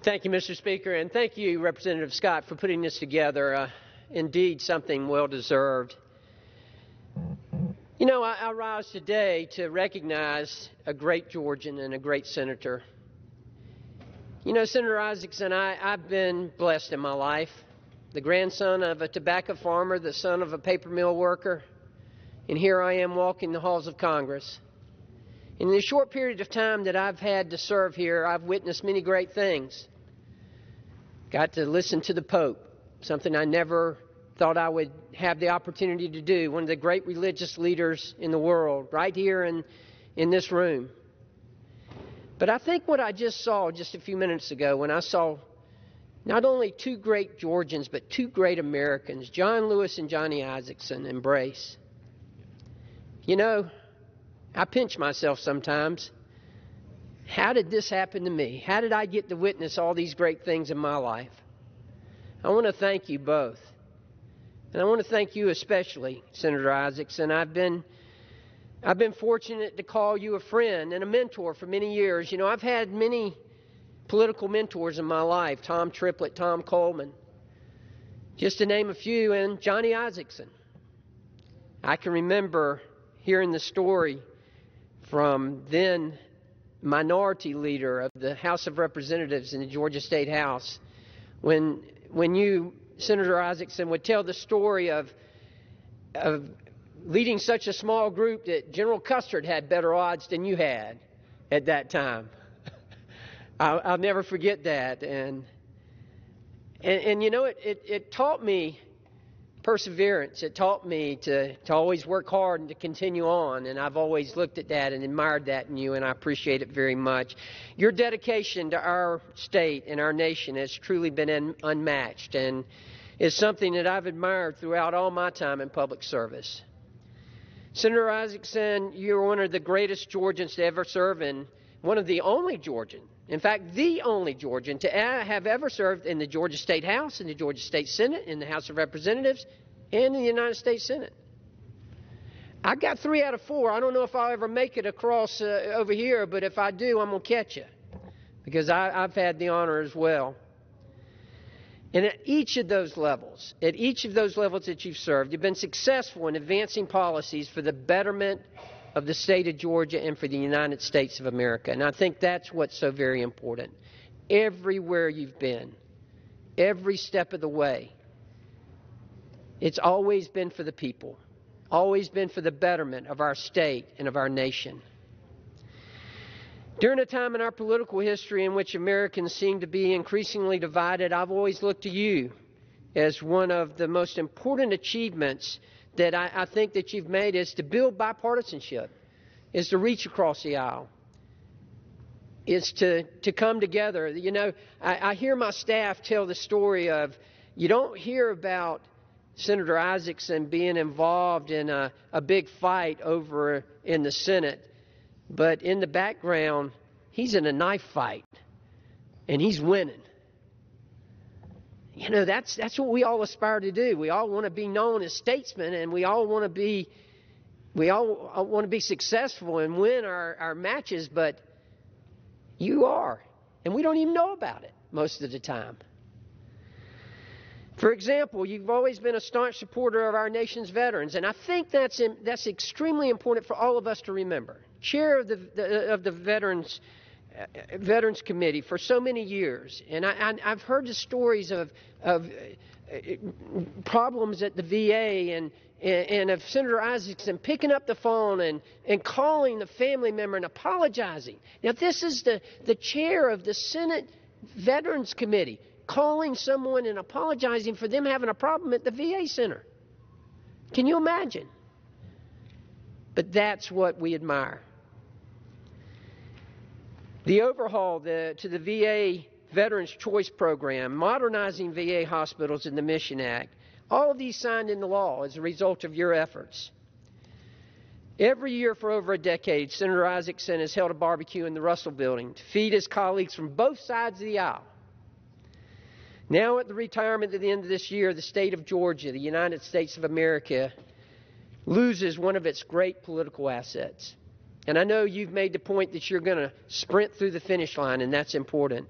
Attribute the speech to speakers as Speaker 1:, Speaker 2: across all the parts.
Speaker 1: Thank you, Mr. Speaker, and thank you, Representative Scott, for putting this together. Indeed, something well-deserved. You know, I rise today to recognize a great Georgian and a great senator. You know, Senator Isakson, I've been blessed in my life. The grandson of a tobacco farmer, the son of a paper mill worker, and here I am walking the halls of Congress. In the short period of time that I've had to serve here, I've witnessed many great things. Got to listen to the Pope, something I never thought I would have the opportunity to do. One of the great religious leaders in the world, right here in this room. But I think what I just saw just a few minutes ago when I saw not only two great Georgians, but two great Americans, John Lewis and Johnny Isakson, embrace. You know, I pinch myself sometimes. How did this happen to me? How did I get to witness all these great things in my life? I want to thank you both. And I want to thank you especially, Senator Isakson. I've been fortunate to call you a friend and a mentor for many years. You know, I've had many political mentors in my life, Tom Triplett, Tom Coleman, just to name a few, and Johnny Isakson. I can remember hearing the story from then minority leader of the House of Representatives in the Georgia State House when you, Senator Isakson, would tell the story of leading such a small group that General Custard had better odds than you had at that time. I'll never forget that. And you know, it taught me perseverance. It taught me to always work hard and to continue on. And I've always looked at that and admired that in you, and I appreciate it very much. Your dedication to our state and our nation has truly been unmatched and is something that I've admired throughout all my time in public service. Senator Isakson, you're one of the greatest Georgians to ever serve, and one of the only Georgian, in fact, the only Georgian to have ever served in the Georgia State House, in the Georgia State Senate, in the House of Representatives, and in the United States Senate. I got 3 out of 4. I don't know if I'll ever make it across over here, but if I do, I'm going to catch you, because I've had the honor as well. And at each of those levels that you've served, you've been successful in advancing policies for the betterment of the state of Georgia and for the United States of America. And I think that's what's so very important. Everywhere you've been, every step of the way, it's always been for the people, always been for the betterment of our state and of our nation. During a time in our political history in which Americans seem to be increasingly divided, I've always looked to you as one of the most important achievements that I think that you've made is to build bipartisanship, is to reach across the aisle, is to come together. You know, I hear my staff tell the story of, you don't hear about Senator Isakson being involved in a big fight over in the Senate, but in the background, he's in a knife fight, and he's winning. You know, that's what we all aspire to do. We all want to be known as statesmen, and we all want to be successful and win our matches, but you are, and we don't even know about it most of the time. For example, you've always been a staunch supporter of our nation's veterans, and I think that's extremely important for all of us to remember. Chair of the Veterans Committee for so many years, and I've heard the stories of problems at the VA and of Senator Isakson picking up the phone and calling the family member and apologizing. Now, this is the chair of the Senate Veterans Committee calling someone and apologizing for them having a problem at the VA center. Can you imagine? But that's what we admire. The overhaul to the VA Veterans Choice Program, modernizing VA hospitals in the Mission Act, all of these signed into law as a result of your efforts. Every year for over a decade, Senator Isakson has held a barbecue in the Russell Building to feed his colleagues from both sides of the aisle. Now at the retirement at the end of this year, the state of Georgia, the United States of America, loses one of its great political assets. And I know you've made the point that you're going to sprint through the finish line, and that's important.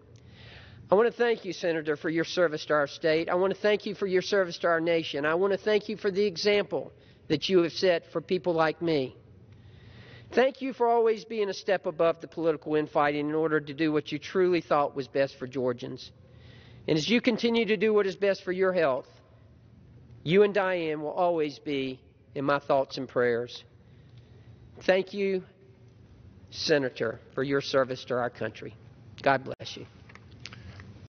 Speaker 1: I want to thank you, Senator, for your service to our state. I want to thank you for your service to our nation. I want to thank you for the example that you have set for people like me. Thank you for always being a step above the political infighting in order to do what you truly thought was best for Georgians. And as you continue to do what is best for your health, you and Diane will always be in my thoughts and prayers. Thank you, Senator, for your service to our country. God bless you.